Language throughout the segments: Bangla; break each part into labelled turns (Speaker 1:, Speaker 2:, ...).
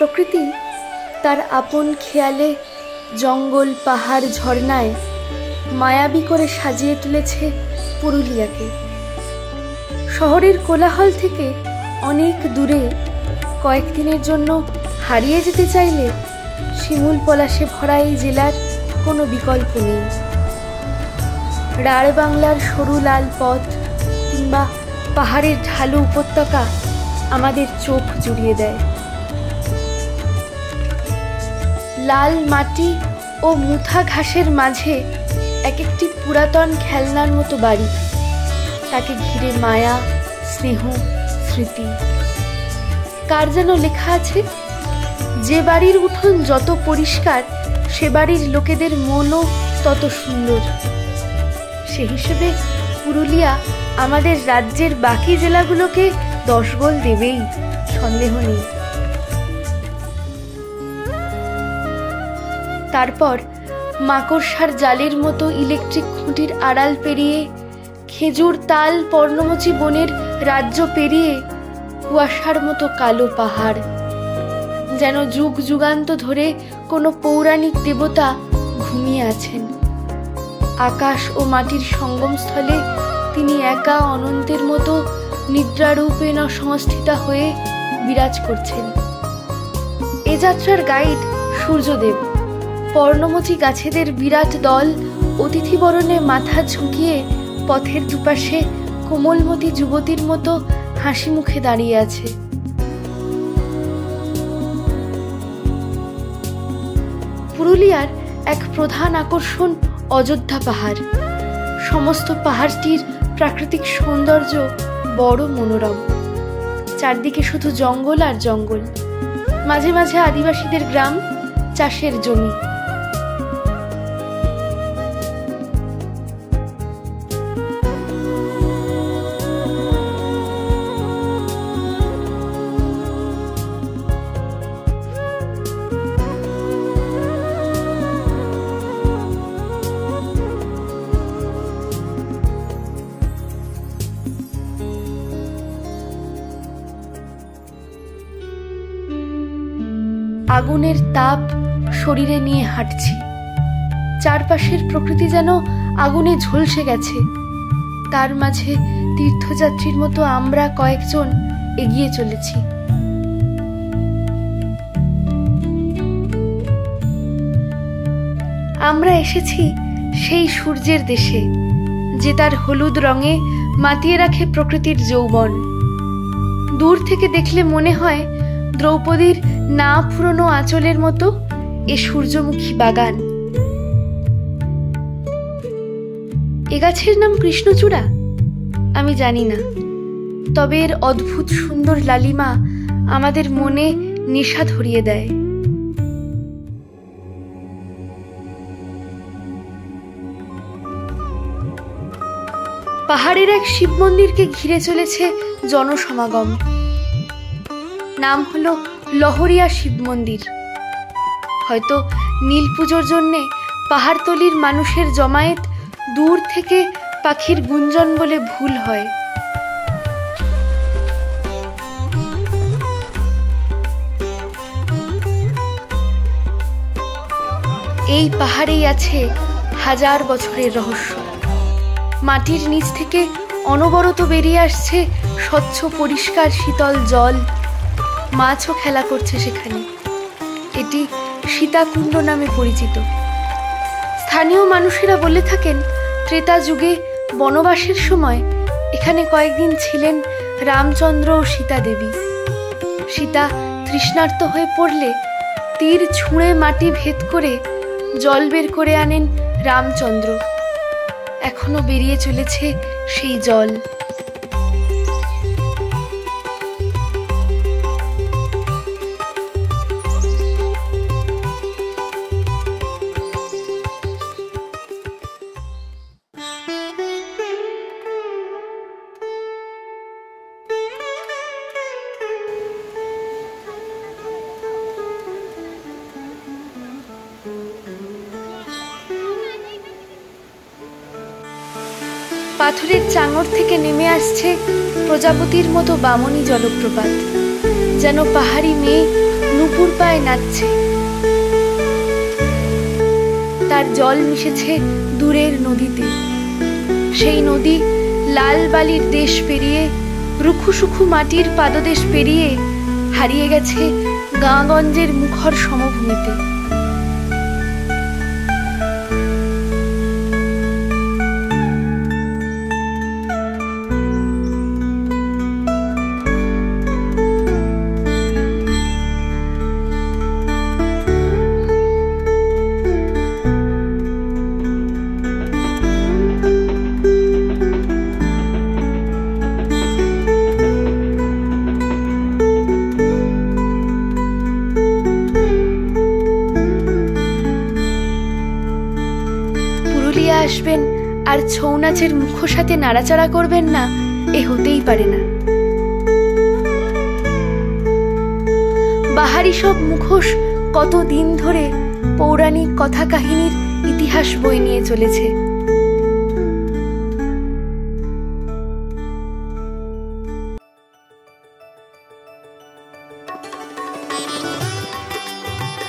Speaker 1: প্রকৃতি তার আপন খেয়ালে জঙ্গল, পাহাড়, ঝর্ণায় মায়াবী করে সাজিয়ে তুলেছে পুরুলিয়াকে। শহরের কোলাহল থেকে অনেক দূরে কয়েকদিনের জন্য হারিয়ে যেতে চাইলে শিমুল পলাশে ভরা এই জেলার কোনো বিকল্প নেই। রাঢ় বাংলার সরু লাল পথ কিংবা পাহাড়ের ঢালু উপত্যকা আমাদের চোখ জুড়িয়ে দেয়। লাল মাটি ও মুথা ঘাসের মাঝে এক একটি পুরাতন খেলনার মতো বাড়ি, তাকে ঘিরে মায়া, স্নেহ, স্মৃতি। কার যেন লেখা আছে, যে বাড়ির উঠোন যত পরিষ্কার সে বাড়ির লোকেদের মনও তত সুন্দর। সে হিসেবে পুরুলিয়া আমাদের রাজ্যের বাকি জেলাগুলোকে 10 গোল দেবেই, সন্দেহ নেই। তারপর মাকড়সার জালের মতো ইলেকট্রিক খুঁটির আড়াল পেরিয়ে, খেজুর, তাল, পর্ণমোচী বনের রাজ্য পেরিয়ে কুয়াশার মতো কালো পাহাড়, যেন যুগ যুগান্ত ধরে কোনো পৌরাণিক দেবতা ঘুমিয়ে আছেন। আকাশ ও মাটির সঙ্গমস্থলে তিনি একা অনন্তের মতো নিদ্রারূপে সংস্থিতা হয়ে বিরাজ করছেন। এ যাত্রার গাইড সূর্যদেব। পর্ণমোচী গাছেদের বিরাট দল অতিথিবরণে মাথা ঝুঁকিয়ে পথের দুপাশে কোমলমতী যুবতীর মতো হাসি মুখে দাঁড়িয়ে আছে। পুরুলিয়ার এক প্রধান আকর্ষণ অযোধ্যা পাহাড়। সমস্ত পাহাড়টির প্রাকৃতিক সৌন্দর্য বড় মনোরম। চারদিকে শুধু জঙ্গল আর জঙ্গল, মাঝে মাঝে আদিবাসীদের গ্রাম, চাষের জমি। আগুনের তাপ শরীরে নিয়ে হাঁটছি। চারপাশের প্রকৃতি যেন আগুনে ঝলসে গেছে। তার মাঝে তীর্থযাত্রীর মতো আমরা কয়েকজন এগিয়ে চলেছি। আমরা এসেছি সেই সূর্যের দেশে, যে তার হলুদ রঙে মাতিয়ে রাখে প্রকৃতির যৌবন। দূর থেকে দেখলে মনে হয় দ্রৌপদীর না ফুরোনো আঁচলের মতো এ সূর্যমুখী বাগান। এ গাছের নাম কৃষ্ণচূড়া, আমি জানি না, তবে এর অদ্ভুত সুন্দর লালিমা আমাদের মনে নেশা ধরিয়ে দেয়। পাহাড়ের এক শিব মন্দিরকে ঘিরে চলেছে জনসমাগম। নাম হলো লহরিয়া শিব মন্দির। হয়তো নীল পুজোর জন্যে পাহাড়তলির মানুষের জমায়েত দূর থেকে পাখির গুঞ্জন বলে ভুল হয়। এই পাহাড়েই আছে 1000 বছরের রহস্য। মাটির নিচ থেকে অনবরত বেরিয়ে আসছে স্বচ্ছ পরিষ্কার শীতল জল। মাছও খেলা করছে সেখানে। এটি সীতাকুণ্ড নামে পরিচিত। স্থানীয় মানুষেরা বলে থাকেন, ত্রেতা যুগে বনবাসের সময় এখানে কয়েকদিন ছিলেন রামচন্দ্র ও সীতা দেবী। সীতা তৃষ্ণার্ত হয়ে পড়লে তীর ছুঁড়ে মাটি ভেদ করে জল বের করে আনেন রামচন্দ্র। এখনো বেরিয়ে চলেছে সেই জল। পাথরের চাঙড় থেকে নেমে আসছে প্রজাপতির মতো বামনী জলপ্রপাত। যেন পাহাড়ি মেয়ে নুপুর পায়ে নাচছে। তার জল মিশেছে দূরের নদীতে। সেই নদী লাল বালির দেশ পেরিয়ে, রুখু সুখু মাটির পাদদেশ পেরিয়ে হারিয়ে গেছে গাঁগঞ্জের মুখর সমভূমিতে। আসবেন আর ছৌ নাচের মুখোশ হাতে নাড়াচাড়া করবেন না, এ হতেই পারে না। বাহারি সব মুখোশ কতদিন ধরে পৌরাণিক কথা কাহিনীর ইতিহাস বই নিয়ে চলেছে।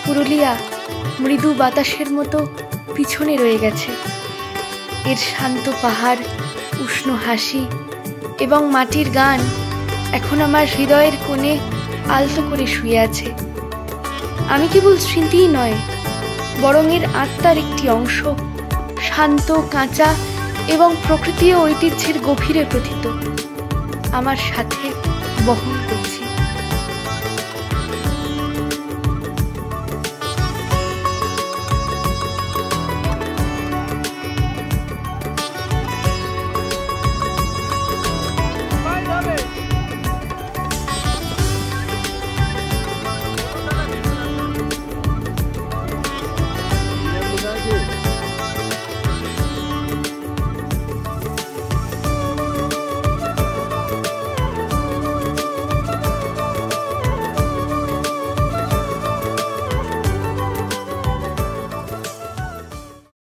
Speaker 1: পুরুলিয়া মৃদু বাতাসের মতো পিছনে রয়ে গেছে। এর শান্ত পাহাড়, উষ্ণ হাসি এবং মাটির গান এখন আমার হৃদয়ের কোণে আলতো করে শুয়ে আছে। আমি কেবল স্মৃতিই নয়, বরং এর আত্মার একটি অংশ, শান্ত, কাঁচা এবং প্রকৃতি ও ঐতিহ্যের গভীরে প্রথিত, আমার সাথে বহন করছি।